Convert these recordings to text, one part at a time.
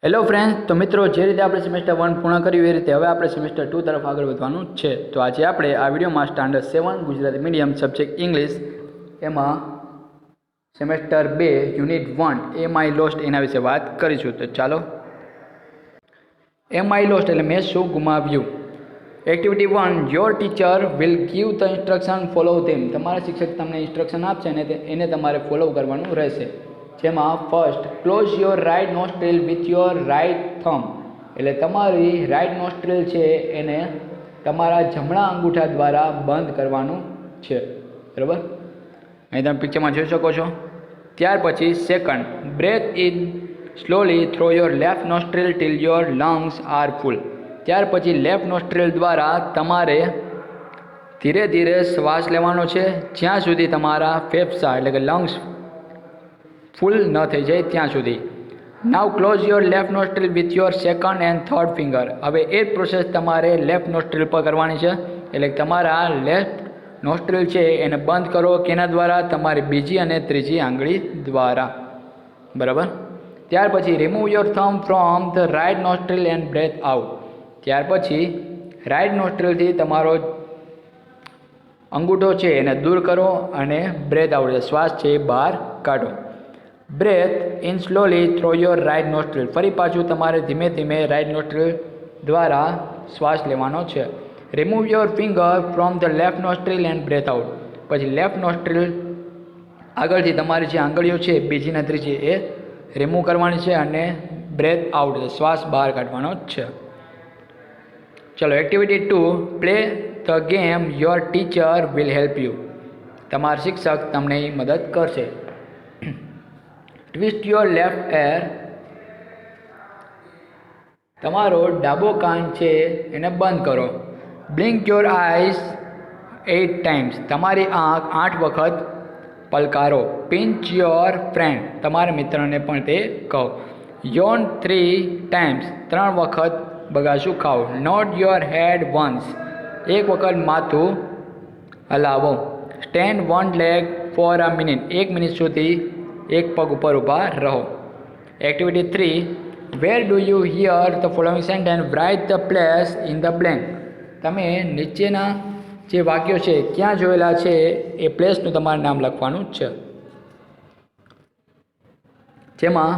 Hello friends, તો મિત્રો જે રીતે આપણે સેમેસ્ટર 1 પૂર્ણ કર્યું એ રીતે હવે આપણે સેમેસ્ટર 2 તરફ આગળ વધવાનું છે. તો આજે આપણે આ વિડીયોમાં standard 7 Gujarati medium subject English એમાં semester 2 unit 1 am I lost એના વિશે વાત કરીશું. તો ચાલો. એમ આઈ લોસ્ટ એટલે મેં શું ગુમાવ્યું. Activity 1, your teacher will give the instruction, follow them. તમારા શિક્ષક તમને ઇન્સ્ટ્રક્શન આપશે અને એને તમારે ફોલો કરવાનું રહેશે. જેમાં first, close your right nostril with your right thumb. એટલે તમારી રાઇટ નોસ્ટ્રિલ છે એને તમારા જમણા અંગૂઠા દ્વારા બંધ કરવાનું છે. બરાબર, અહીં તમે પિક્ચરમાં જોઈ શકો છો. ત્યાર પછી second, breath in slowly through your left nostril till your lungs are full. ત્યાર પછી લેફ્ટ નોસ્ટ્રિલ દ્વારા તમારે ધીરે ધીરે શ્વાસ લેવાનો છે જ્યાં સુધી તમારા ફેફસા એટલે કે લંગ્સ ફૂલ ન થઈ જાય ત્યાં સુધી. Now close your left nostril with your second and third finger. હવે એ જ પ્રોસેસ તમારે લેફ્ટ નોસ્ટ્રિલ પર કરવાની છે. એટલે તમારા લેફ્ટ નોસ્ટ્રિલ છે એને બંધ કરો. કેના દ્વારા? તમારી બીજી અને ત્રીજી આંગળી દ્વારા. બરાબર. ત્યાર પછી remove your thumb from the right nostril and breath out. ત્યાર પછી રાઇટ નોસ્ટ્રિલથી તમારો અંગૂઠો છે એને દૂર કરો અને બ્રેથ આઉટ શ્વાસ છે એ બહાર કાઢો. Breath in slowly through your right nostril. ફરી પાછું તમારે ધીમે ધીમે રાઇટ નોસ્ટ્રિલ દ્વારા શ્વાસ લેવાનો છે. Remove your finger from the left nostril and breath out. પછી લેફ્ટ નોસ્ટ્રિલ આગળથી તમારી જે આંગળીઓ છે બીજી ને ત્રીજી એ રિમૂવ કરવાની છે અને બ્રેથ આઉટ શ્વાસ બહાર કાઢવાનો છે. ચલો, activity 2, play the game your teacher will help you. તમારા શિક્ષક તમને મદદ કરશે. Twist your left air. તમારો ડાબો કાન છે એને બંધ કરો. Blink your eyes 8 times. તમારી આંખ 8 વખત પલકારો. Pinch your friend. તમારા મિત્રને પણ તે કહો. યોન 3 ટાઈમ્સ. 3 વખત બગાસું ખાઓ. Node your head once. 1 વખત માથું હલાવો. Stand 1 leg for a minute. 1 minute સુધી એક પગ ઉપર ઊભા રહો. Activity 3, where do you hear the following sentence, write the place in the blank. તમે નીચેના જે વાક્યો છે ક્યાં જોયેલા છે એ પ્લેસનું તમારે નામ લખવાનું છે. જેમાં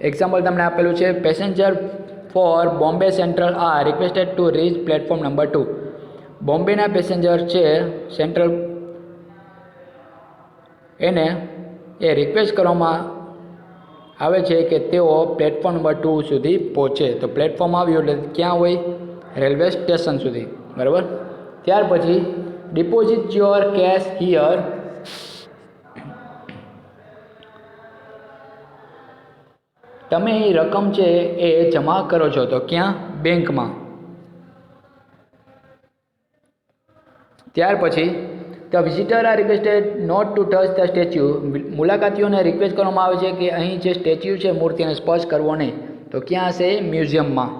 એક્ઝામ્પલ તમને આપેલું છે. Passenger for Bombay central are requested to reach platform number 2. બોમ્બેના પેસેન્જર છે સેન્ટ્રલ એને એ રિક્વેસ્ટ કરવામાં આવે છે કે તેઓ પ્લેટફોર્મ નંબર 2 સુધી પહોંચે. તો પ્લેટફોર્મ આવ્યું એટલે ક્યાં હોય? રેલવે સ્ટેશન સુધી. બરાબર. ત્યાર પછી ડિપોઝિટ યોર કેશ હિયર. તમે એ રકમ છે એ જમા કરો છો તો ક્યાં? બેંકમાં. ત્યાર પછી the visitor are requested not to touch the statue. મુલાકાતીઓને રિક્વેસ્ટ કરવામાં આવે છે કે અહીં જે સ્ટેચ્યુ છે મૂર્તિને સ્પર્શ કરવો નહીં. તો ક્યાં હશે? મ્યુઝિયમમાં.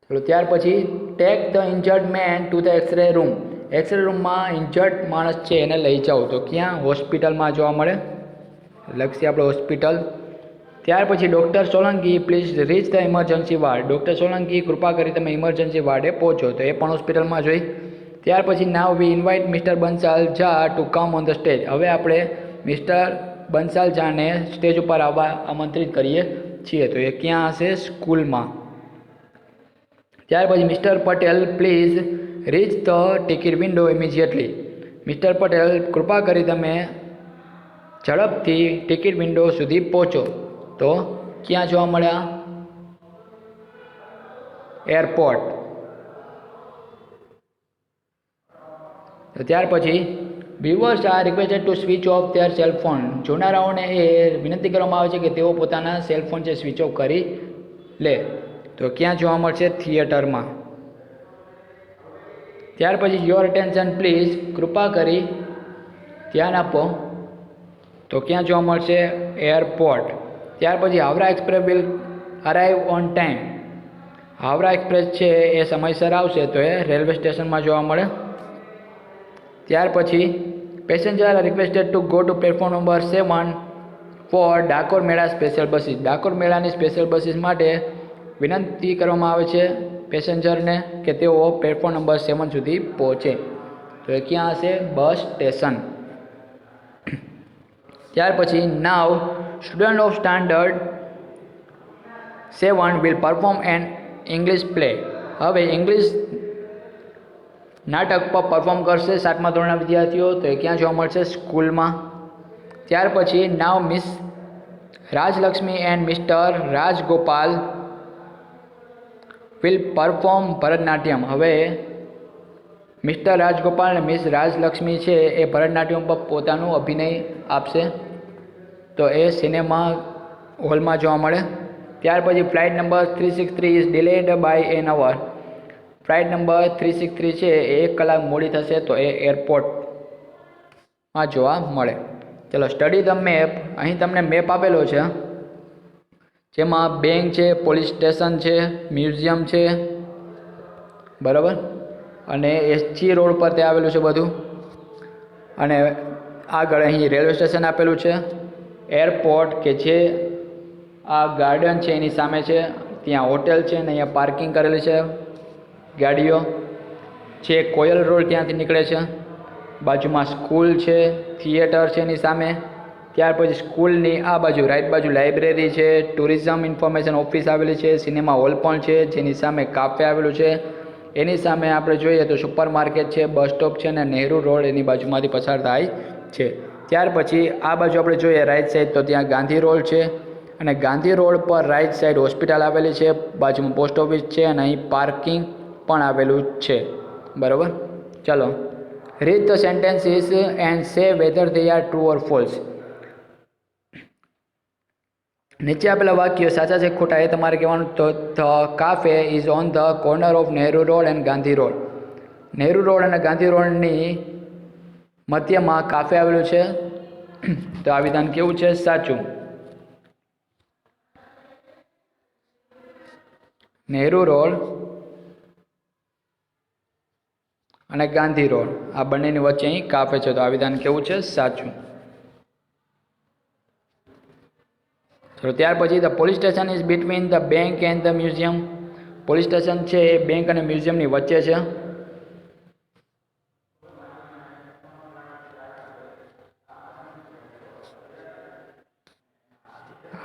ચલો, ત્યાર પછી take the injured man to the x ray room. X ray રૂમમાં ઇન્જર્ડ માણસ છે એને લઈ જાઓ. તો ક્યાં? હોસ્પિટલમાં જોવા મળે. લખશે આપણે હોસ્પિટલ. ત્યાર પછી doctor Solanki please reach the emergency ward. Doctor Solanki કૃપા કરી તમે ઇમરજન્સી વાર્ડે પહોંચો. તો એ પણ હોસ્પિટલમાં જોઈ. ત્યાર પછી now we invite mister Bansal Jha to come on the stage. હવે આપણે મિસ્ટર બંસાલ ઝાને સ્ટેજ ઉપર આવવા આમંત્રિત કરીએ છીએ. તો એ ક્યાં હશે? સ્કૂલમાં. ત્યાર પછી mister Patel please reach the ticket window immediately. Mister Patel કૃપા કરી તમે ઝડપથી ટિકિટ વિન્ડો સુધી પહોંચો. તો ક્યાં જોવા મળ્યા? એરપોર્ટ. ત્યાર પછી viewers are requested to switch off their cellphone. જોનારાઓને એ વિનંતી કરવામાં આવે છે કે તેઓ પોતાના સેલફોન છે સ્વિચ ઓફ કરી લે. તો ક્યાં જોવા મળશે? થિયેટરમાં. ત્યાર પછી યોર અટેન્શન પ્લીઝ. કૃપા કરી ધ્યાન આપો. તો ક્યાં જોવા મળશે? એરપોર્ટ. ત્યાર પછી Howrah express will arrive on time. Howrah express છે એ સમયસર આવશે. તો એ રેલવે સ્ટેશનમાં જોવા મળે. ત્યાર પછી passenger are requested to go to platform number 7 for Dakor mela special buses. Dakor મેળાની સ્પેશિયલ બસીસ માટે વિનંતી કરવામાં આવે છે પેસેન્જરને કે તેઓ પ્લેટફોર્મ નંબર 7 સુધી પહોંચે. તો એ ક્યાં હશે? Bus station. ત્યાર પછી now student of standard 7 will perform an English play. હવે ઇંગ્લિશ નાટક પર પરફોર્મ કરશે 7મા ધોરણના વિદ્યાર્થીઓ. તો એ ક્યાં જોવા મળશે? સ્કૂલમાં. ત્યાર પછી now miss Rajalakshmi and mister Rajagopal will perform Bharatanatyam. હવે મિસ્ટર રાજગોપાલ અને મિસ રાજલક્ષ્મી છે એ ભરતનાટ્યમ પર પોતાનું અભિનય આપશે. તો એ સિનેમા હોલમાં જોવા મળે. ત્યાર પછી flight number 363 is delayed by an hour. Flight number 363 છે એ 1 કલાક મોડી થશે. તો એ એરપોર્ટમાં જોવા મળે. ચલો સ્ટડી ધ મેપ. અહીં તમને મેપ આપેલો છે જેમાં બેંક છે, પોલીસ સ્ટેશન છે, મ્યુઝિયમ છે, બરાબર, અને એસજી રોડ પર તે આવેલું છે બધું. અને આગળ અહીં રેલવે સ્ટેશન આપેલું છે, એરપોર્ટ કે જે આ ગાર્ડન છે એની સામે છે, ત્યાં હોટેલ છે અને અહીંયા પાર્કિંગ કરેલી છે ગાડીઓ છે. કોયલ રોડ ત્યાંથી નીકળે છે. બાજુમાં સ્કૂલ છે, થિયેટર છે એની સામે. ત્યાર પછી સ્કૂલની આ બાજુ રાઈટ બાજુ લાઇબ્રેરી છે, ટુરિઝમ ઇન્ફોર્મેશન ઓફિસ આવેલી છે, સિનેમા હોલ પણ છે જેની સામે કાફે આવેલું છે. એની સામે આપણે જોઈએ તો સુપર માર્કેટ છે, બસ સ્ટોપ છે અને નહેરુ રોડ એની બાજુમાંથી પસાર થાય છે. ત્યાર પછી આ બાજુ આપણે જોઈએ રાઈટ સાઈડ તો ત્યાં ગાંધી રોડ છે અને ગાંધી રોડ પર રાઈટ સાઈડ હોસ્પિટલ આવેલી છે, બાજુમાં પોસ્ટ ઓફિસ છે અને અહીં પાર્કિંગ પણ આવેલું છે. બરાબર. ચલો read the sentences and say whether they are true or false. નીચે આપેલા વાક્યો સાચા છે ખોટા એ તમારે કહેવાનું. તો the cafe is on the corner of Nehru road and Gandhi road. Nehru road અને ગાંધી રોડની મધ્યમાં કાફે આવેલું છે. તો આ વિધાન કેવું છે? સાચું. નહેરુ રોડ અને ગાંધી રોડ આ બંનેની વચ્ચે અહીં કાફે છે. તો આ વિધાન કેવું છે? સાચું. ચલો ત્યાર પછી the police station is between the bank and the museum. Police station છે એ બેંક અને મ્યુઝિયમની વચ્ચે છે.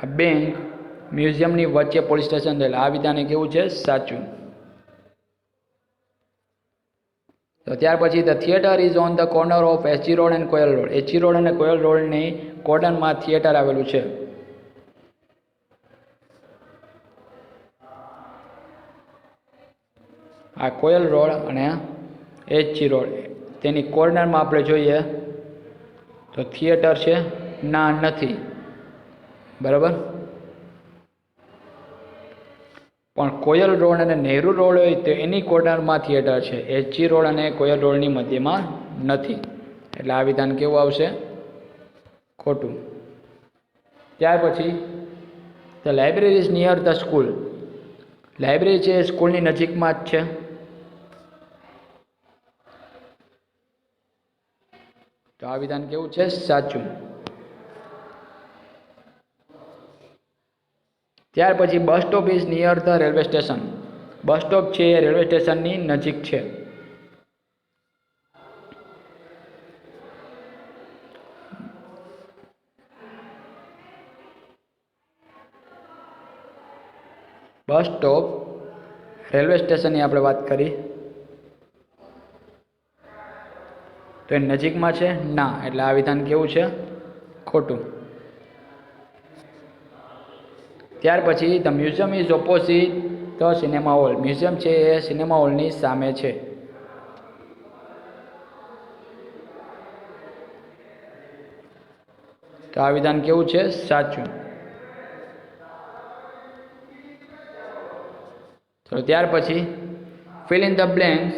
આ બેંક મ્યુઝિયમની વચ્ચે પોલીસ સ્ટેશન થયેલા. આ વિધાન કેવું છે? સાચું. તો ત્યાર પછી the theatre is on the corner of SG road and Koyal road. SG road અને કોયલ રોડની કોર્નરમાં થિયેટર આવેલું છે. આ કોયલ રોડ અને એસજી રોડ તેની કોર્નરમાં આપણે જોઈએ તો થિયેટર છે? ના, નથી. બરાબર. પણ કોયલ રોડ અને નહેરુ રોડ હોય તો એની કોર્નરમાં થિયેટર છે. એસજી રોડ અને કોયલ રોડની મધ્યમાં નથી. એટલે આ વિધાન કેવું આવશે? ખોટું. ત્યાર પછી the library is near the school. Library છે એ સ્કૂલની નજીકમાં જ છે. તો આ વિધાન કેવું છે? સાચું. ત્યાર પછી bus stop is near the railway station. Bus stop છે એ રેલવે સ્ટેશનની નજીક છે. બસ સ્ટોપ રેલવે સ્ટેશનની આપણે વાત કરી તો એ નજીકમાં છે? ના. એટલે આ વિધાન કેવું છે? ખોટું. ત્યાર પછી the museum is opposite the cinema hall. Museum છે એ સિનેમા હોલની સામે છે. તો આ વિધાન કેવું છે? સાચું. તો ત્યાર પછી ફિલ ઇન ધ બ્લેન્ક્સ.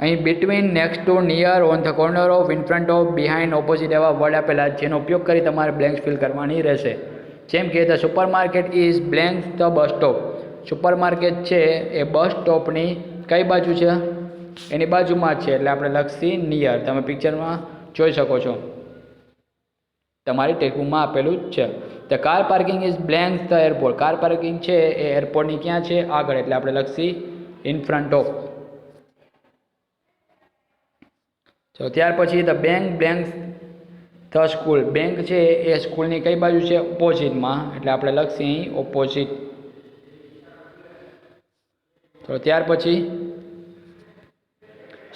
અહીં between, next to, near, on the corner of, in front of, behind, opposite એવા વર્ડ આપેલા જેનો ઉપયોગ કરી તમારે બ્લેન્ક્સ ફિલ કરવાની રહેશે. જેમ કે the super market is blank the bus stop. Super market છે એ બસ સ્ટોપની કઈ બાજુ છે? એની બાજુમાં જ છે એટલે આપણે લખશી નિયર. તમે પિક્ચરમાં જોઈ શકો છો, તમારી ટેક્સ્ટબુકમાં આપેલું જ છે. The car parking is blank the airport. Car parking છે એ એરપોર્ટની ક્યાં છે? આગળ. એટલે આપણે લખશી ઇન ફ્રન્ટ ઓફ. તો ત્યાર પછી the bank blanks the school. Bank છે એ સ્કૂલની કઈ બાજુ છે? ઓપોઝિટમાં. એટલે આપણે લખશી અહીં ઓપોઝિટ. તો ત્યાર પછી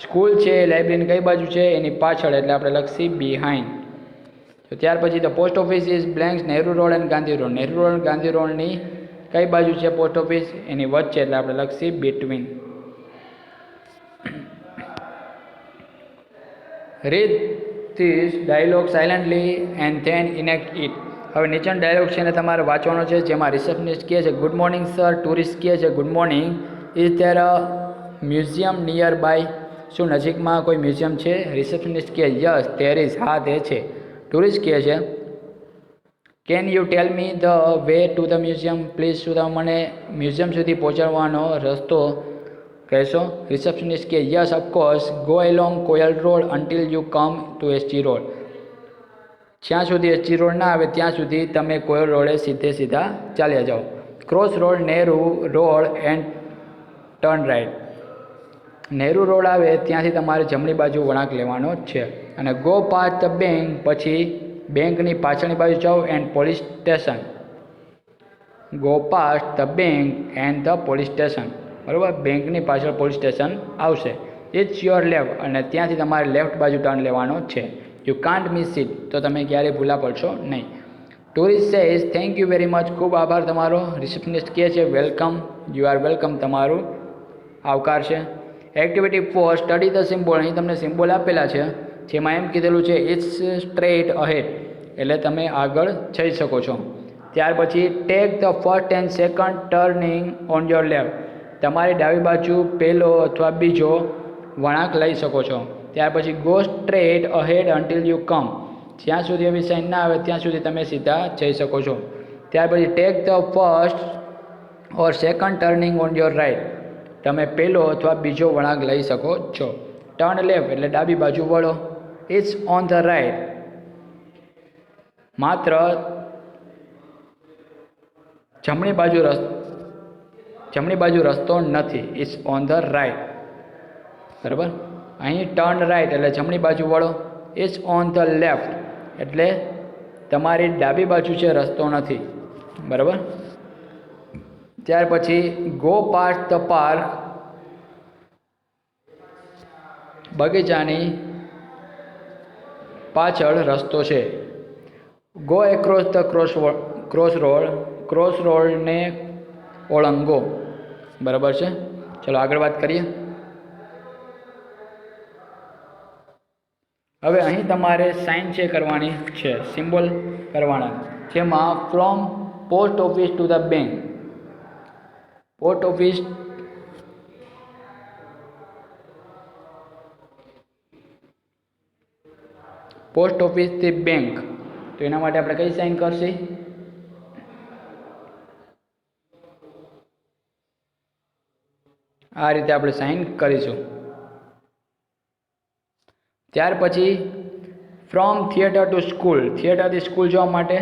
સ્કૂલ છે એ લાઇબ્રેરીની કઈ બાજુ છે? એની પાછળ. એટલે આપણે લખશી બિહાઇન્ડ. તો ત્યાર પછી the post office is blanks Nehru road and Gandhi road. Nehru road અને ગાંધી રોડની કઈ બાજુ છે પોસ્ટ ઓફિસ? એની વચ્ચે. એટલે આપણે લખશી between. Read this dialogue silently and then enact it. હવે નીચેનો ડાયલોગ છે ને તમારે વાંચવાનો છે, જેમાં રિસેપ્શનિસ્ટ કહે છે ગુડ મોર્નિંગ સર. ટુરિસ્ટ કહે છે good morning. Is there a museum nearby. શું નજીકમાં કોઈ મ્યુઝિયમ છે? રિસેપ્શનિસ્ટ કહે યસ ધેર ઇઝ. હા તે છે. ટુરિસ્ટ કહે છે can you tell me the way to the museum. Please શું તમે મને મ્યુઝિયમ સુધી પહોંચાડવાનો રસ્તો કહેશો? રિસેપ્શનિસ્ટ કહે yes of course go along Koyal road until you come to SG road. જ્યાં સુધી એસજી રોડ ના આવે ત્યાં સુધી તમે કોયલ રોડે સીધા ચાલ્યા જાઓ. Cross road Nehru road and turn right. Nehru road આવે ત્યાંથી તમારે જમણી બાજુ વળાંક લેવાનો છે. અને ગો પાસ્ટ ધ બેંક, પછી બેંકની પાછળની બાજુ જાઓ and police station. Go past the bank and the police station. બરાબર, બેંકની પાછળ પોલીસ સ્ટેશન આવશે. ઇટ્સ યોર લેફ્ટ, અને ત્યાંથી તમારે લેફ્ટ બાજુ ટર્ન લેવાનો છે. યુ કાન્ટ મિસ ઇટ, તો તમે ક્યારેય ભૂલા પડશો નહીં. Tourist says thank you very much. ખૂબ આભાર તમારો. રિસેપ્શનિસ્ટ કહે છે વેલકમ. યુ આર વેલકમ, તમારું આવકાર છે. Activity 4 study the symbol. અહીં તમને સિમ્બોલ આપેલા છે, જેમાં એમ કીધેલું છે ઇટ્સ સ્ટ્રેટ અહેડ, એટલે તમે આગળ જઈ શકો છો. ત્યાર પછી take the first and second turning on your left. તમારી ડાબી બાજુ પહેલો અથવા બીજો વળાંક લઈ શકો છો. ત્યાર પછી go straight ahead until you come. જ્યાં સુધી એવી સાઇન ના આવે ત્યાં સુધી તમે સીધા જઈ શકો છો. ત્યાર પછી take the first or second turning on your right. તમે પહેલો અથવા બીજો વળાંક લઈ શકો છો. ટર્ન લેફ્ટ એટલે ડાબી બાજુ વળો. ઇટ્સ ઓન ધ રાઇટ, માત્ર જમણી બાજુ રસ્તો નથી. It's on the right. બરાબર, અહીં ટર્ન રાઇટ એટલે જમણી બાજુ વળો. ઇટ્સ ઓન ધ લેફ્ટ એટલે તમારી ડાબી બાજુ છે, રસ્તો નથી. બરાબર. ત્યાર પછી ગો પાસ્ટ ધ પાર્ક. બગીચાની પાછળ રસ્તો છે. ગો એક્રોસ ધ ક્રોસ રોડને ઓળંગો. બરાબર છે. ચલો આગળ વાત કરીએ. હવે અહીં તમારે સાઇન છે કરવાની છે, સિમ્બોલ કરવાના, જેમાં from post office to the bank. Post office થી બેંક, તો એના માટે આપણે કઈ સાઇન કરશી? આ રીતે આપણે સાઇન કરીશું. ત્યાર પછી ફ્રોમ થિયેટર ટુ સ્કૂલ. થિયેટરથી સ્કૂલ જવા માટે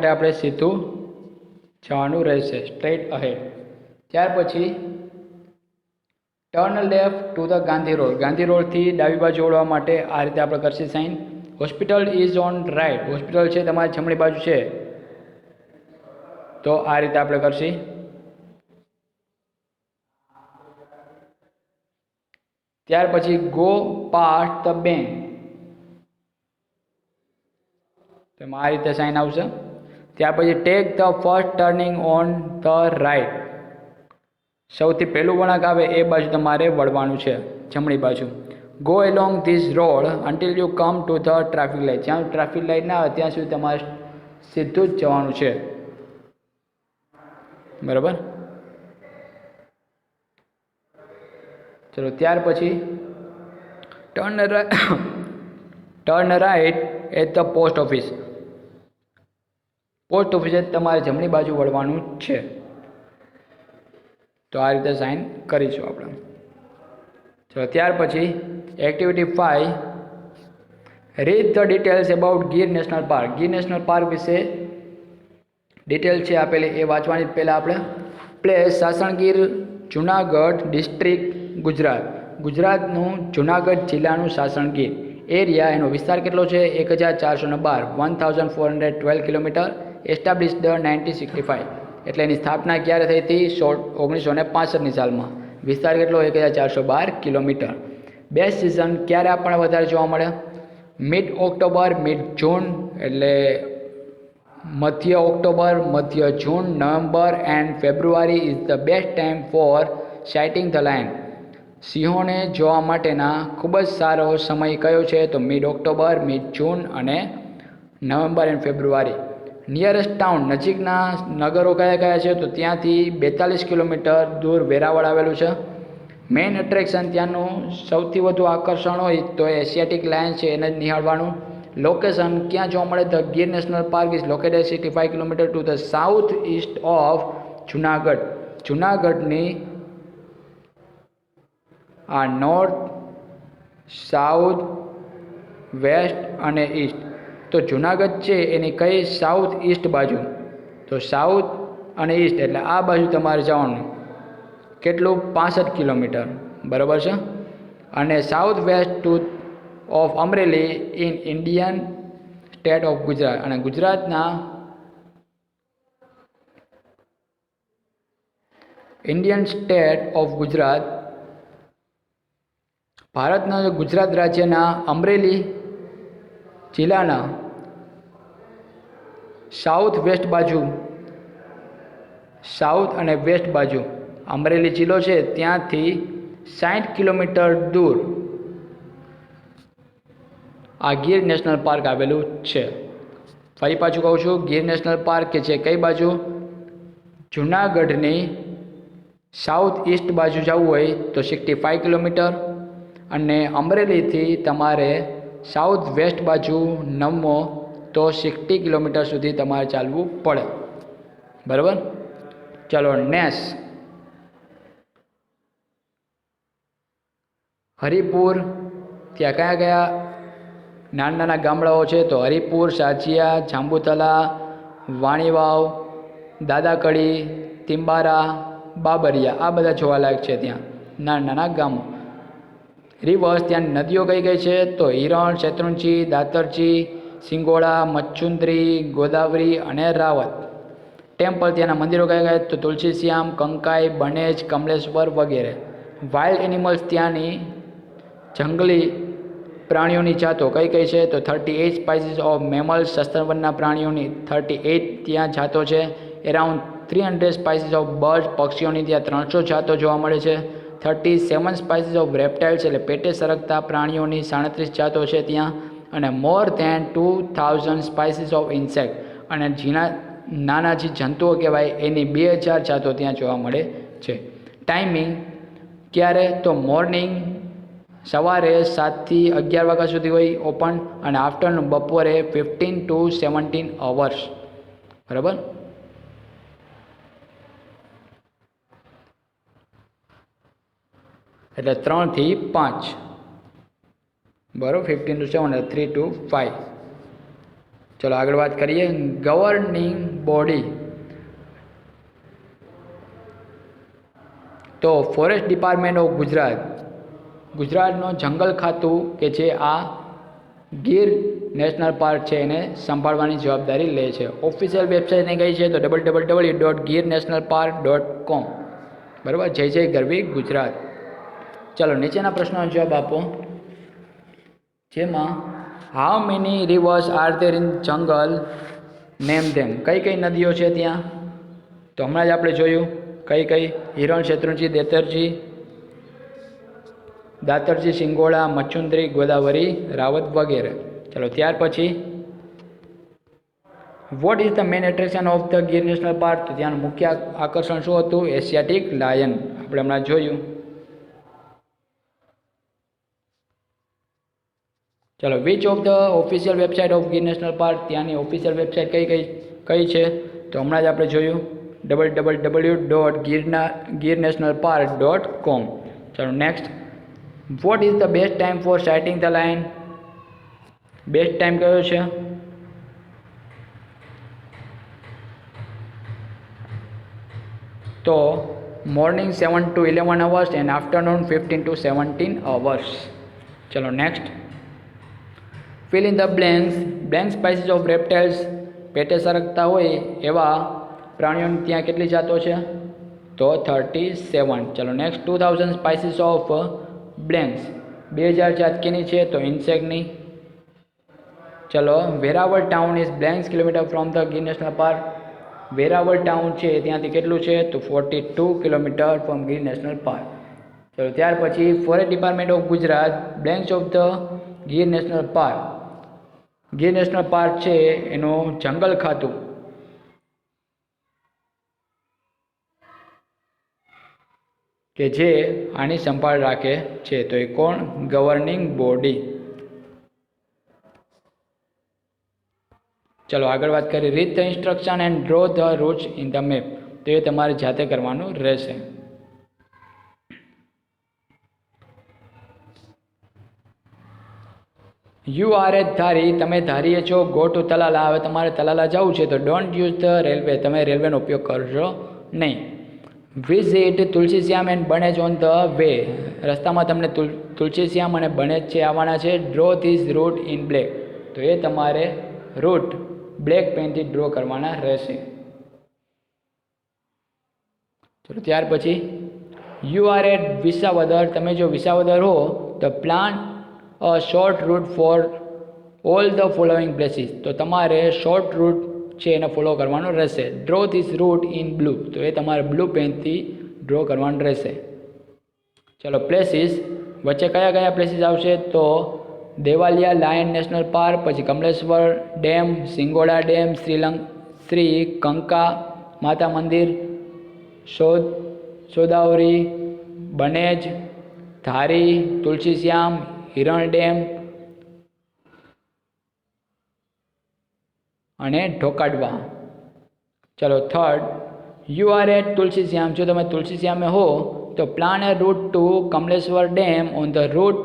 આપણે સીધું જવાનું રહેશે, સ્ટ્રેટ અહેડ. ત્યાર પછી turn left to the Gandhi road. Gandhi રોડથી ડાબી બાજુ વળવા માટે આ રીતે આપણે કરશી sign. Hospital is on right. Hospital છે તમારી જમણી બાજુ છે, તો આ રીતે આપણે કરશી. ત્યાર પછી ગો પાસ્ટ ધ બેંક, તેમાં આ રીતે સાઇન આવશે. ત્યાર પછી take the first turning on the right. સૌથી પહેલું વળાંક આવે એ બાજુ તમારે વળવાનું છે, જમણી બાજુ. Go along this road until you come to the traffic light. જ્યાં ટ્રાફિક લાઇટ ના આવે ત્યાં સુધી તમારે સીધું જ જવાનું છે. બરાબર. ચલો ત્યાર પછી turn turn right at the post office. Post ઓફિસે તમારે જમણી બાજુ વળવાનું છે. તો આ રીતે સાઇન કરીશું આપણે. ચલો ત્યાર પછી activity 5, read the details about Gir national park. Gir national park વિશે ડિટેલ છે આપેલી એ વાંચવાની પહેલાં આપણે. Place Sasan Gir, Junagadh district, Gujarat. ગુજરાતનું જુનાગઢ જિલ્લાનું સાસણગીર. એરિયા એનો વિસ્તાર કેટલો છે? 1412, 1412 કિલોમીટર. એસ્ટાબ્લિશ્ડ 1965, એટલે એની સ્થાપના ક્યારે થઈ હતી? 1965ની સાલમાં. વિસ્તાર કેટલો? 1412 કિલોમીટર. બેસ્ટ સિઝન ક્યારે આપણને વધારે જોવા મળે? મિડ ઓક્ટોબર, મિડ જૂન, એટલે મધ્ય ઓક્ટોબર, મધ્ય June, November and February is the best time for sighting the lion. સિંહોને જોવા માટેના ખૂબ જ સારો સમય કયો છે? તો મિડ ઓક્ટોબર, મિડ જૂન અને November and February. Nearest town, નજીકના નગરો કયા કયા છે? તો ત્યાંથી 42 કિલોમીટર દૂર વેરાવળ આવેલું છે. મેઇન એટ્રેક્શન ત્યાંનું સૌથી વધુ આકર્ષણ હોય તો એશિયાટિક લાયન છે, એને જ નિહાળવાનું. લોકેશન ક્યાં જોવા મળે? The Gir national park is located 65 kilometre to the south east of Junagadh. જુનાગઢની આ નોર્થ, સાઉથ, વેસ્ટ અને ઈસ્ટ. તો જુનાગઢ છે એની કઈ સાઉથ ઈસ્ટ બાજુ? તો સાઉથ અને ઈસ્ટ એટલે આ બાજુ તમારે જવાનું. કેટલું? 65 કિલોમીટર, બરાબર છે. અને south west to of Amreli in Indian state of Gujarat. અને ગુજરાતના ઇન્ડિયન સ્ટેટ ઓફ ગુજરાત, ભારતના ગુજરાત રાજ્યના અમરેલી જિલ્લાના સાઉથ વેસ્ટ બાજુ, સાઉથ અને વેસ્ટ બાજુ અમરેલી જિલ્લો છે ત્યાંથી 60 કિલોમીટર દૂર આ ગીર નેશનલ પાર્ક આવેલું છે. ફરી પાછું કહું છું, ગીર નેશનલ પાર્ક કે છે કઈ બાજુ? જુનાગઢની સાઉથ ઈસ્ટ બાજુ જવું હોય તો 65 કિલોમીટર, અને અમરેલીથી તમારે સાઉથ વેસ્ટ બાજુ નમો તો 60 કિલોમીટર સુધી તમારે ચાલવું પડે, બરાબર. ચાલો નેક્સ્ટ, હરિપુર. ત્યાં કયા કયા નાના નાના ગામડાઓ છે? તો હરિપુર, સાચિયા, જાંબુતલા, વાણીવાવ, દાદાકડી, તિંબારા, બાબરિયા, આ બધા જોવાલાયક છે ત્યાં નાના નાના ગામો. રિવર્સ, ત્યાં નદીઓ કઈ કઈ છે? તો હિરણ, શેત્રુંજી, દાતરજી, સિંગોડા, મચ્છુંદ્રી, ગોદાવરી અને રાવત. ટેમ્પલ, ત્યાંના મંદિરો કયા કયા? તો તુલસીશ્યામ, કંકાઈ, બનેજ, કમલેશ્વર વગેરે. વાઇલ્ડ એનિમલ્સ, ત્યાંની જંગલી પ્રાણીઓની જાતો કઈ કઈ છે? તો 38 સ્પાઇસીસ ઓફ મેમલ્સ, સસ્તનવનના પ્રાણીઓની 38 ત્યાં જાતો છે. એરાઉન્ડ 300 સ્પાઇસીસ ઓફ બર્ડ્સ, પક્ષીઓની ત્યાં 300 જાતો જોવા મળે છે. 37 સ્પાઇસીસ ઓફ રેપ્ટાઇલ્સ, એટલે પેટે સરકતા પ્રાણીઓની 37 જાતો છે ત્યાં. અને more than 2000 species of insect, અને ઝીણા નાના જે જંતુઓ કહેવાય એની 2000 જાતો ત્યાં જોવા મળે છે. ટાઈમિંગ ક્યારે? તો મોર્નિંગ સવારે 7 થી 11 વાગ્યા સુધી હોય ઓપન, અને આફ્ટરનૂન બપોરે 15 to 17 અવર્સ, બરાબર. એટલે 3 થી 5, બરાબર. 15 to 7 એટલે 3 to 5. ચલો આગળ વાત કરીએ. ગવર્નિંગ બોડી, તો ફોરેસ્ટ ડિપાર્ટમેન્ટ ઓફ ગુજરાત, ગુજરાતનો જંગલ ખાતું કે જે આ ગીર નેશનલ પાર્ક છે એને સંભાળવાની જવાબદારી લે છે. ઓફિશિયલ વેબસાઇટને કઈ છે? તો www.girnationalpark.com, બરાબર. જય જય ગરવી ગુજરાત. ચાલો નીચેના પ્રશ્નોનો જવાબ આપો, જેમાં how many reverse are there in જંગલ, નેમ ધેમ. કઈ કઈ નદીઓ છે ત્યાં? તો હમણાં જ આપણે જોયું કઈ કઈ? હિરણ, શેત્રુંજી, દાતરજી, સિંગોડા, મચ્છુંદ્રી, ગોદાવરી, રાવત વગેરે. ચલો ત્યાર પછી vote is the main attraction of the Gir national park? તો ત્યાંનું મુખ્ય આકર્ષણ શું હતું? એશિયાટિક લાયન, આપણે હમણાં જોયું. ચલો which of the official website of Gir national park, ત્યાંની ઓફિશિયલ વેબસાઇટ કઈ છે? તો હમણાં જ આપણે જોયું www.girnationalpark.com. ચલો next, what is the best time for sighting the lion? Best time કયો છે? તો morning 7 to 11 hours and afternoon 15 to 17 hours. ચલો next, fill in the blanks. Blank species of reptiles, પેટે સરકતા હોય એવા પ્રાણીઓની ત્યાં કેટલી જાતો છે? તો 37. ચલો નેક્સ્ટ, 2000 સ્પાઇસીસ ઓફ બ્લેન્ક્સ, 2000 જાત કેની છે? તો ઇન્સેક્ટની. ચલો, Veraval town is blanks kilometre from the Gir national park. Veraval town છે ત્યાંથી કેટલું છે? તો 42 kilometre from Gir national park. ચલો ત્યાર પછી, forest department of Gujarat blanks of the Gir national park. Gir national park છે એનું જંગલ ખાતું કે જે આની સંભાળ રાખે છે, તો એ કોણ? Governing body. ચલો આગળ વાત કરીએ, read the instruction and draw the routes in the map. તો એ તમારે જાતે કરવાનું રહેશે. યુ આર એટ ધારી, તમે ધારીએ છો. ગો ટુ તલાલા, હવે તમારે તલાલા જવું છે તો ડોન્ટ યુઝ ધ રેલવે, તમે રેલવેનો ઉપયોગ કરશો નહીં. Visit Tulsishyam and Banej on the way, રસ્તામાં તમને તુલસીશ્યામ અને બનેજ છે આવવાના છે. Draw this route in black, તો એ તમારે રૂટ બ્લેક પેનથી ડ્રો કરવાના રહેશે. ચલો ત્યાર પછી, યુ આર એટ વિસાવદર, તમે જો વિસાવદર હો તો plan a short route for all the following places, તો તમારે શોર્ટ રૂટ છે એને ફોલો કરવાનો રહેશે. Draw this route in blue, તો એ તમારે બ્લુ પેનથી ડ્રો કરવાનું રહેશે. ચલો પ્લેસીસ, વચ્ચે કયા કયા પ્લેસીસ આવશે? તો દેવાલિયા લાયન નેશનલ પાર્ક, પછી Kamleshwar dam, Singoda dam, Shri Kanka Mata Mandir, Sodavari, Banej, Dhari, Tulsishyam, Hiran dam અને ઢોકાડવા. ચલો third, you are at Tulsishyam, જો તમે તુલસીશ્યામે હો તો plan a route to Kamleshwar dam. On the route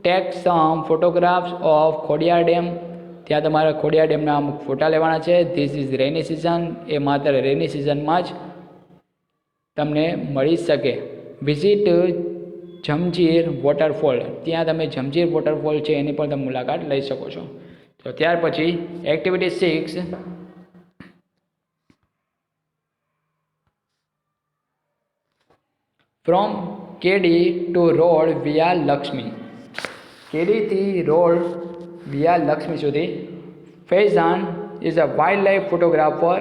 take some photographs of Khodiyar dam, ત્યાં તમારે ખોડિયાર ડેમના અમુક ફોટા લેવાના છે. ધીસ ઇઝ રેની સિઝન, એ માત્ર રેની સિઝનમાં જ તમને મળી શકે. વિઝિટ જમજીર વોટરફોલ, ત્યાં તમે જમજીર વોટરફોલ છે એની પણ તમે મુલાકાત લઈ શકો છો. તો ત્યાર પછી activity 6, from kedi to road via Lakshmi. કેડીથી રોડ વિયા લક્ષ્મી સુધી. Faizan is a wild life photographer,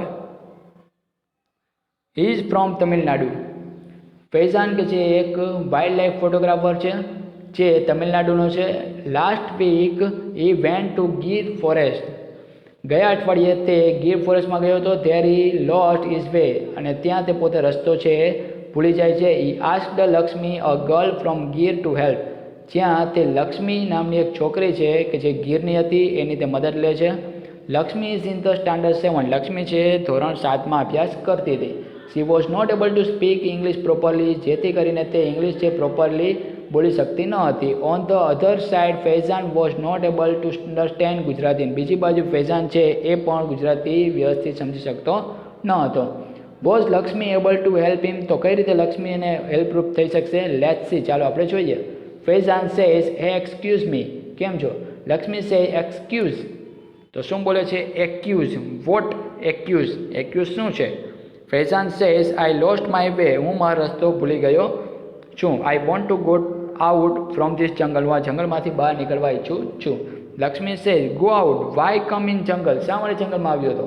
he is from Tamil Nadu. Faizan કે જે એક વાઇલ્ડ લાઈફ ફોટોગ્રાફર છે જે તમિલનાડુનો છે. Last week he went to Gir forest, ગયા અઠવાડિયે તે ગીર ફોરેસ્ટમાં ગયો હતો. There he lost his way, અને ત્યાં તે પોતે રસ્તો છે ભૂલી જાય છે. He asked Lakshmi a girl from Gir to help, જ્યાં તે લક્ષ્મી નામની એક છોકરી છે કે જે ગીરની હતી એની તે મદદ લે છે. Lakshmi is in the standard 7, Lakshmi છે ધોરણ 7માં અભ્યાસ કરતી હતી. She was not able to speak English properly, જેથી કરીને તે ઇંગ્લિશ છે પ્રોપરલી બોલી શકતી ન હતી. On the other side Faizan was not able to understand Gujarati, બીજી બાજુ ફૈઝાન છે એ પણ ગુજરાતી વ્યવસ્થિત સમજી શકતો ન હતો. Was Lakshmi able to help him, તો કઈ રીતે લક્ષ્મી એને હેલ્પરૂપ થઈ શકશે? લેટ્સ સી, ચાલો આપણે જોઈએ. ફૈઝાન સેઝ હે એક્સક્યુઝ મી, કેમ છો? લક્ષ્મી સે એક્સક્યુઝ, તો શું બોલે છે? એક્યુઝ. વોટ એક્યુઝ, એક્યુઝ શું છે? Faizan says I lost my way, હું મારો રસ્તો ભૂલી ગયો છું. I want to go out from this jungle, હું આ જંગલમાંથી બહાર નીકળવા ઈચ્છું છું. Lakshmi says go out, why come in jungle, શા માટે જંગલમાં આવ્યો હતો?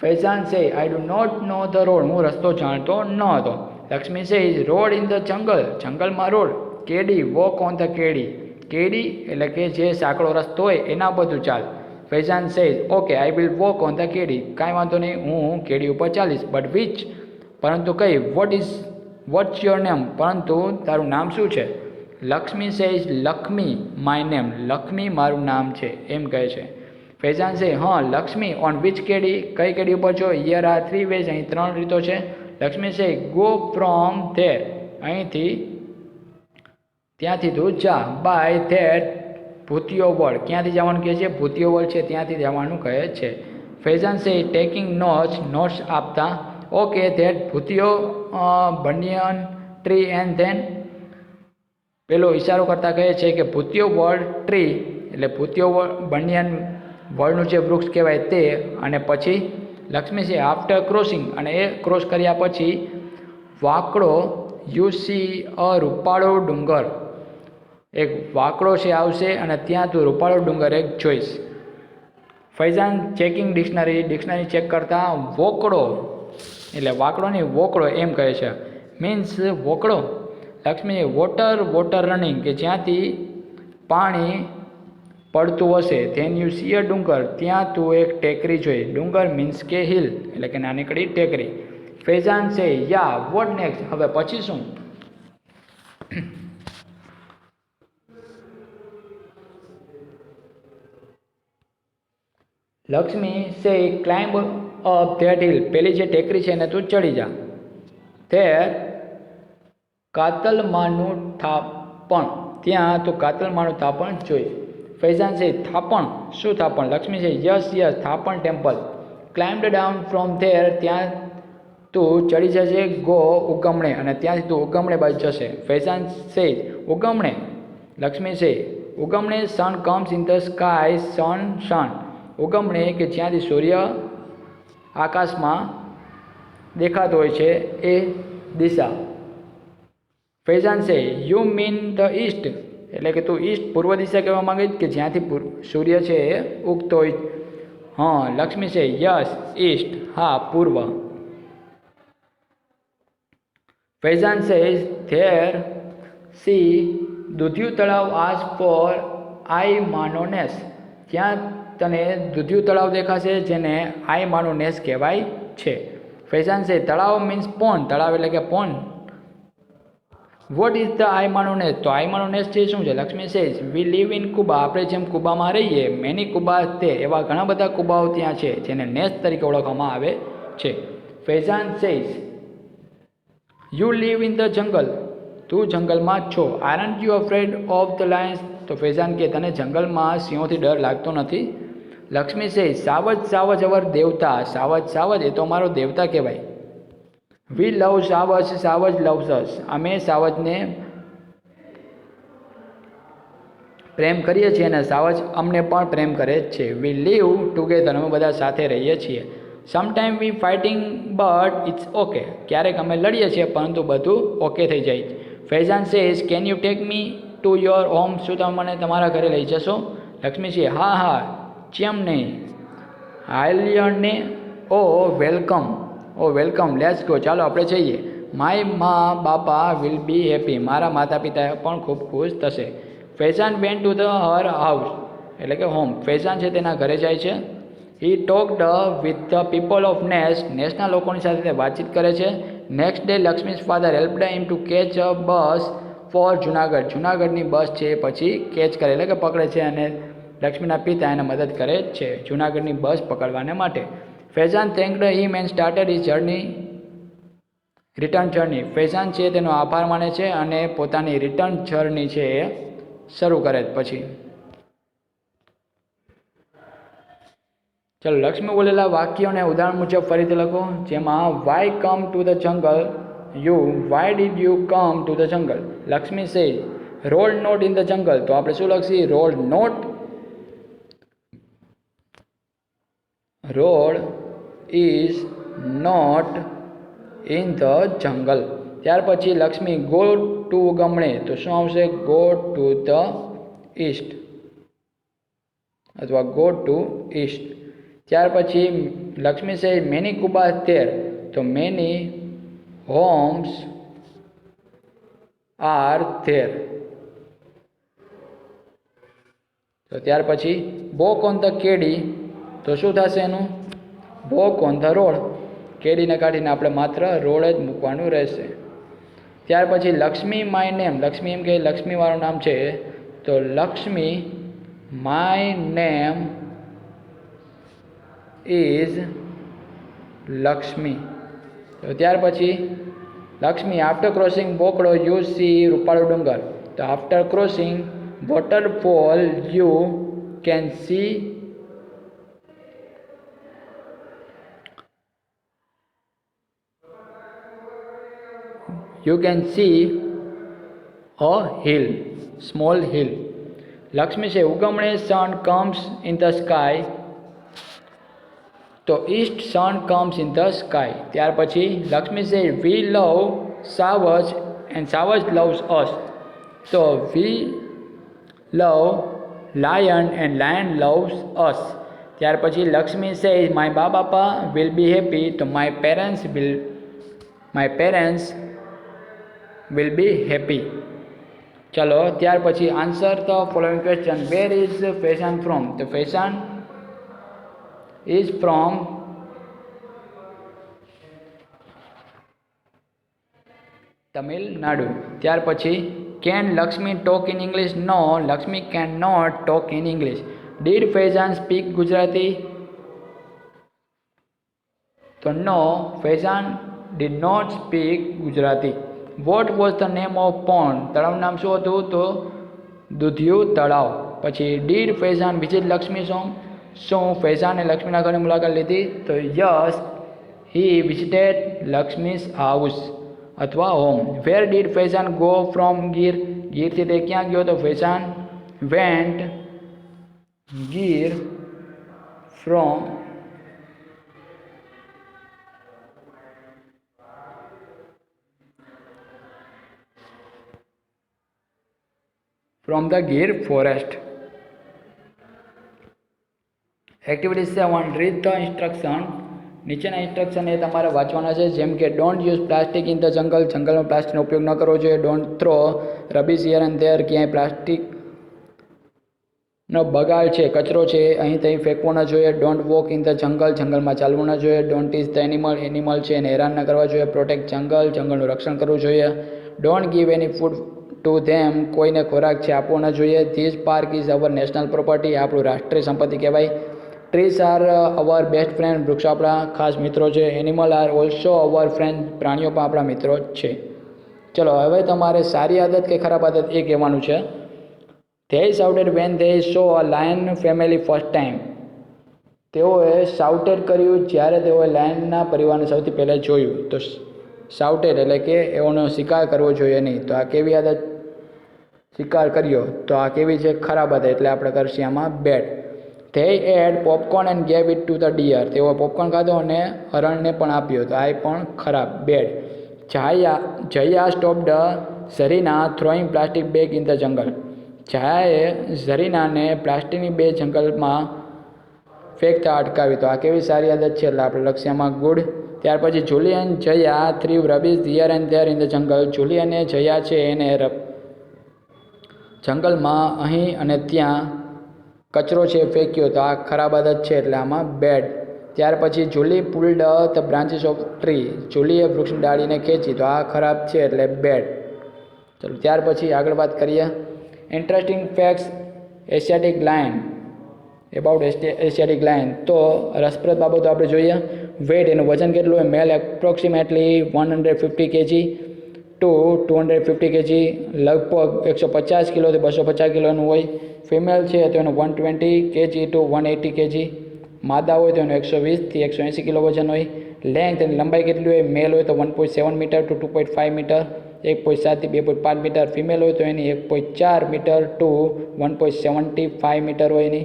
Faizan say I do not know the road, હું રસ્તો જાણતો ન હતો. Lakshmi says road in the jungle, જંગલમાં road. Kedi walk on the કેડી, કેડી એટલે કે જે સાંકડો રસ્તો હોય એના બધું ચાલ. Faizan says okay I will walk on the kedi, કાંઈ વાંધો નહીં હું કેડી ઉપર ચાલીશ. બટ વિચ, પરંતુ કઈ? વોટ્સ યોર નેમ, પરંતુ તારું નામ શું છે? Lakshmi says Lakshmi my name, Lakshmi મારું નામ છે એમ કહે છે. ફૈઝાન સે હા લક્ષ્મી ઓન વિચ કેડી, કઈ કેડી ઉપર છો? હિયર આર 3 વેઝ, અહીં 3 રીતો છે. લક્ષ્મી સે ગો ફ્રોમ ધેર, અહીંથી ત્યાંથી તું જા. બાય ધેટ ભૂતિયો વર્ડ, ક્યાંથી જવાનું કહે છે? ભૂતિયો વર્ડ છે ત્યાંથી જવાનું કહે છે. Faizan say taking notes, notes આપતા. ઓકે ધેટ ભૂતિયો બનિયન ટ્રી એન્ડ ધેન, પેલો ઇશારો કરતા કહે છે કે ભૂતિયો વર્ડ ટ્રી એટલે ભૂતિયો બનિયન વડનું જે વૃક્ષ કહેવાય તે, અને પછી લક્ષ્મી છે આફ્ટર ક્રોસિંગ, અને એ ક્રોસ કર્યા પછી વાંકડો યુ સી અ રૂપાળો ડુંગર, એક વાંકડો છે આવશે અને ત્યાં તું રૂપાળો ડુંગર એક જોઈશ. Faizan checking dictionary, dictionary check કરતા. વોકડો એટલે વાંકડો નહીં વોકડો એમ કહે છે, મીન્સ વોકડો. લક્ષ્મી વોટર, વોટર રનિંગ કે જ્યાંથી પાણી પડતું હશે. ધેન યુ સી અ ડુંગર, ત્યાં તું એક ટેકરી જોઈ. ડુંગર મીન્સ કે હિલ એટલે કે નાનકડી ટેકરી. ફૈઝાન સે યા વોટ નેક્સ્ટ, હવે પછી શું? લક્ષ્મી સે ક્લાઇમ્બ અપ ધેટ હિલ, પેલી જે ટેકરી છે એને તું ચડી જા. ધેર કાતલમાનું થાપણ, ત્યાં તું કાતલમાનું થાપણ જોઈ. ફૈઝાન સે થાપણ, શું થાપણ? લક્ષ્મી સે યસ યસ થાપણ temple. Climbed down from there, ત્યાં તું ચડી જશે. ગો ઉગમણે, અને ત્યાંથી તું ઉગમણે બાજુ જશે. ફૈઝાન સે ઉગમણે. લક્ષ્મી સે ઉગમણે sun comes in the sky, સન ઉગમણે કે જ્યાંથી સૂર્ય આકાશમાં દેખાતો હોય છે એ દિશા. ફૈઝાન સે યુ મીન ધ ઈસ્ટ, એટલે કે તું ઈસ્ટ પૂર્વ દિશા કહેવા માંગે કે જ્યાંથી સૂર્ય છે એ ઉગતો હોય. હા. લક્ષ્મી સે યસ ઈસ્ટ, હા પૂર્વ. ફૈઝાન સે ધેર સી દૂધિયું તળાવ આસ ફોર આઈ માનોનેસ, ત્યાં તને દૂધિયું તળાવ દેખાશે જેને આઈ માનોનેસ કહેવાય છે. ફૈઝાન સે તળાવ મીન્સ પોન્ડ, તળાવ એટલે કે પોન્ડ. વોટ ઇઝ ધ આઈમાનોનેસ, તો આઈમાનોનેસ છે શું છે? Lakshmi says we live in kuba, આપણે જેમ કુબામાં રહીએ. મેની કુબા તે, એવા ઘણા બધા કુબાઓ ત્યાં છે જેને નેસ તરીકે ઓળખવામાં આવે છે. Faizan says you live in the જંગલ, તું જંગલમાં છો. Aren't you afraid of the Lions, તો ફૈઝાન કે તને જંગલમાં સિંહોથી ડર લાગતો નથી. લક્ષ્મી સેઝ સાવજ, સાવજ અવર દેવતા, સાવજ સાવજ એ તો અમારો દેવતા કહેવાય. વી લવ સાવજ, સાવજ લવ્સ અસ, અમે સાવજને પ્રેમ કરીએ છીએ અને સાવજ અમને પણ પ્રેમ કરે છે. વી લીવ ટુગેધર, અમે બધા સાથે રહીએ છીએ. Sometime we fighting but it's okay, ક્યારેક અમે લડીએ છીએ પરંતુ બધું ઓકે થઈ જાય. Faizan says can you take me to your home, શું તમે મને તમારા ઘરે લઈ જશો? લક્ષ્મી છે હા હા, ચેમ નહીં. હાલ્યને ઓ વેલકમ, ઓ વેલકમ લેટ્સ ગો, ચાલો આપણે જઈએ. માય મા બાપા વિલ બી હેપી, મારા માતા પિતા પણ ખૂબ ખુશ થશે. Faizan went to the her house એટલે કે હોમ, ફૈઝાન છે તેના ઘરે જાય છે. He talked with the people of ness, નેસના લોકોની સાથે તે વાતચીત કરે છે. Next day Lakshmi's father helped him to catch a bus for Junagadh, જુનાગઢની બસ છે પછી કેચ કરે એટલે કે પકડે છે, અને લક્ષ્મીના પિતા એને મદદ કરે છે જુનાગઢની બસ પકડવાને માટે. Faizan thanked him and started his journey, return journey. Faizan છે તેનો આભાર માને છે અને પોતાની રિટર્ન જર્ની છે એ શરૂ કરે પછી. ચલો લક્ષ્મી બોલેલા વાક્યોને ઉદાહરણ મુજબ ફરીથી લખો. જેમાં why come to the jungle, you why did you come to the jungle. Lakshmi સે રોડ નોટ ઇન ધ જંગલ, તો આપણે શું લખીએ? Road not, road is not in the jungle. ત્યાર પછી લક્ષ્મી ગો ટુ ઉગમણે, તો શું આવશે? ગો ટુ ધ ઈસ્ટ અથવા ગો ટુ ઈસ્ટ. ત્યાર પછી લક્ષ્મી સે મેની કુબા ધેર, તો મેની હોમ્સ આર ધેર. તો ત્યાર પછી વોક ઓન ધ કેડી, તો શું થશે એનું? વોક ઓન ધ રોડ, કેડીને કાઢીને આપણે માત્ર રોડ જ મૂકવાનું રહેશે. ત્યાર પછી લક્ષ્મી માય નેમ, લક્ષ્મી એમ કે લક્ષ્મી મારું નામ છે, તો Lakshmi my name is Lakshmi. તો ત્યાર પછી Lakshmi after crossing bokdo you see rupalo dungar, તો after crossing waterfall you can see a hill, small hill. Lakshmi છે ઉગમણે sun comes in the sky, તો east sun comes in the sky. ત્યાર પછી લક્ષ્મી છે વી લવ સાવજ એન્ડ સાવજ લવ્સ અસ, તો we love lion and lion loves us. ત્યાર પછી લક્ષ્મી છે my bapa will be happy, તો my parents will be happy. ચલો ત્યાર પછી answer the following question. Where is Faizan from, તો ફેશન ઇઝ ફ્રોમ તમિલનાડુ. ત્યાર પછી can Lakshmi talk in English, no Lakshmi can not talk in English. Did Faizan speak Gujarati, તો no Faizan did not speak Gujarati. What was the name of pond, તળાવનું નામ શું હતું, તો દૂધિયું તળાવ. પછી ડીડ ફેઝાન વિઝિટ લક્ષ્મી સોંગ, શું ફેઝાને લક્ષ્મીના ઘરની મુલાકાત લીધી, તો yes he visited Lakshmi's house અથવા home. Where did Faizan go from Gir, ગીરથી તે ક્યાં ગયો, તો Faizan went Gir from the Gir forest. Activity 7 read the instruction. નીચેના ઇન્સ્ટ્રક્શન એ તમારે વાંચવાના છે, જેમ કે don't use plastic in the jungle, જંગલમાં પ્લાસ્ટિકનો ઉપયોગ ન કરવો જોઈએ. Don't throw rubbish here and there, ક્યાંય પ્લાસ્ટિકનો બગાડ છે, કચરો છે અહીં ત્યાં ફેંકવો ન જોઈએ. Don't walk in the jungle, જંગલમાં ચાલવું ન જોઈએ. ડોન્ટ ટીચ ધ એનિમલ છે એને હેરાન ન કરવા જોઈએ. પ્રોટેક્ટ જંગલ, જંગલનું રક્ષણ કરવું જોઈએ. Don't give any food to them, કોઈને ખોરાક છે આપવો ન જોઈએ. This park is our national property, આપણું રાષ્ટ્રીય સંપત્તિ કહેવાય. Trees are our best friend, વૃક્ષો આપણા ખાસ મિત્રો છે. Animal are also our friend, પ્રાણીઓ પણ આપણા મિત્રો છે. ચલો હવે તમારે સારી આદત કે ખરાબ આદત એ કહેવાનું છે. They shouted when they so a lion family first time, તેઓએ શાઉટેડ કર્યું જ્યારે તેઓએ લાયનના પરિવારને સૌથી પહેલાં જોયું. તો શાઉટેડ એટલે કે એઓનો શિકાર કરવો જોઈએ નહીં. તો આ કેવી આદત, શિકાર કર્યો, તો આ કેવી છે, ખરાબ આદત, એટલે આપણે કરશું આમાં bad. They ate popcorn and gave it to the deer, તેઓ પોપકોર્ન ખાધો અને હરણને પણ આપ્યો, તો આ પણ ખરાબ, bad. Jaya stopped Zarina throwing plastic bag in the jungle, જયાએ ઝરીનાને પ્લાસ્ટિકની બેગ જંગલમાં ફેંકતા અટકાવી, તો આ કેવી સારી આદત છે, એટલે આપણે લક્ષ્યમાં ગુડ. ત્યાર પછી Julie and Jaya threw rubbish here and there in the jungle, Julie અને જયા છે એને જંગલમાં અહીં અને ત્યાં કચરો છે ફેંક્યો, તો આ ખરાબ આદત છે, એટલે આમાં બેડ. ત્યાર પછી Julie pulled the branches of tree, જુલીએ વૃક્ષની ડાળીને ખેંચી, તો આ ખરાબ છે, એટલે બેડ. ચલો ત્યાર પછી આગળ વાત કરીએ. Interesting facts Asiatic lion, about Asiatic lion, તો રસપ્રદ બાબતો આપણે જોઈએ. વેઇટ, એનું વજન કેટલું હોય, મેલ એપ્રોક્સિમેટલી 150 kg ટુ 250 kg, લગભગ 150 કિલોથી 250 કિલોનું હોય. ફિમેલ છે તો એનું 120 kg ટુ 180 kg, માદા હોય તો એનું 120થી 180 કિલો વજન હોય. લેન્થ, એની લંબાઈ કેટલી હોય, મેલ હોય તો 1.7 મીટર ટુ 2.5 મીટર, 1.7થી 2.5 મીટર. ફિમેલ હોય તો એની 1.4 મીટર ટુ 1.75 મીટર હોય એની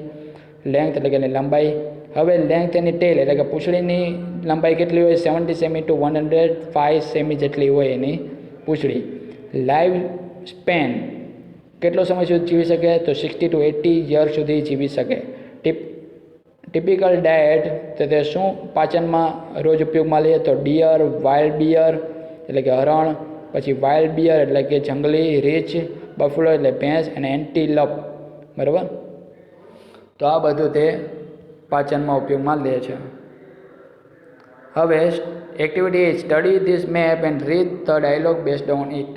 લેન્થ, એટલે કે એની લંબાઈ. હવે લેન્થ એની ટેલ એટલે કે પૂંછડીની લંબાઈ કેટલી હોય, 70 સેમી ટુ 105 સેમી જેટલી હોય એની પૂંછડી. લાઈવ સ્પેન, કેટલો સમય સુધી જીવી શકે, તો 60 to 80 યર સુધી જીવી શકે. ટિપિકલ ડાયટ, તો તે શું પાચનમાં રોજ ઉપયોગમાં લઈએ, તો ડિયર, વાઇલ્ડ બિયર એટલે કે હરણ, પછી વાઇલ્ડ બિયર એટલે કે જંગલી રીછ, બફલો એટલે ભેંસ, અને એન્ટીલપ, બરાબર. તો આ બધું તે પાચનમાં ઉપયોગમાં લે છે. હવે Activity is study this map and read the dialogue based on it.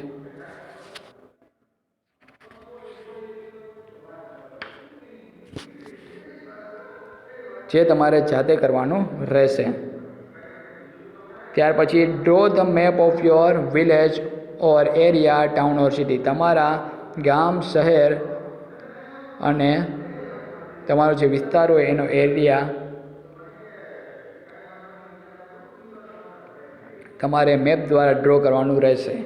જે તમારે જાતે કરવાનું રહેશે. ત્યાર પછી draw the map of your village or area, town or city. તમારા ગામ, શહેર અને તમારો જે વિસ્તાર હોય એનો એરિયા તમારે મેપ દ્વારા ડ્રો કરવાનું રહેશે.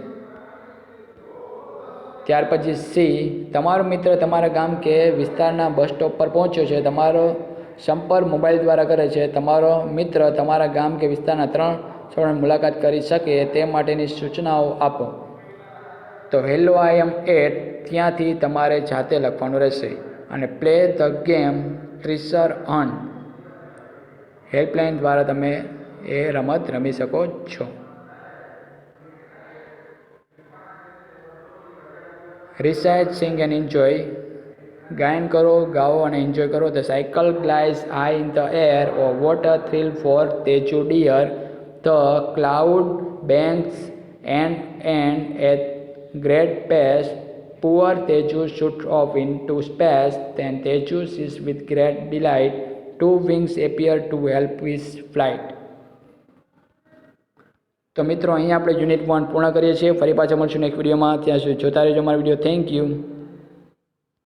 ત્યાર પછી સી, તમારો મિત્ર તમારા ગામ કે વિસ્તારના બસ સ્ટોપ પર પહોંચ્યો છે. તમારો સંપર્ક મોબાઈલ દ્વારા કરે છે. તમારો મિત્ર તમારા ગામ કે વિસ્તારના 3 સ્થળોની મુલાકાત કરી શકે તે માટેની સૂચનાઓ આપો. તો હેલો આઈ એમ એટ ત્યાંથી તમારે જાતે લખવાનું રહેશે. અને play the game treasure hunt helpline દ્વારા તમે એ રમત રમી શકો છો. Recite, sing and enjoy. ગાયન કરો, ગાઓ અને એન્જોય કરો. The cycle glides high in the air or water thrill for Teju dear. The cloud banks and at great pace. Poor Teju shot off into space. Then Teju sees with great delight. 2 wings appear to help his flight. તો મિત્રો અહીંયા આપણે unit 1 પૂર્ણ કરીએ છીએ. ફરી પાછા મળશું નેક્સ્ટ વિડીયોમાં. ત્યાં સુધી જોતા રહેજો મારો વિડીયો. Thank you.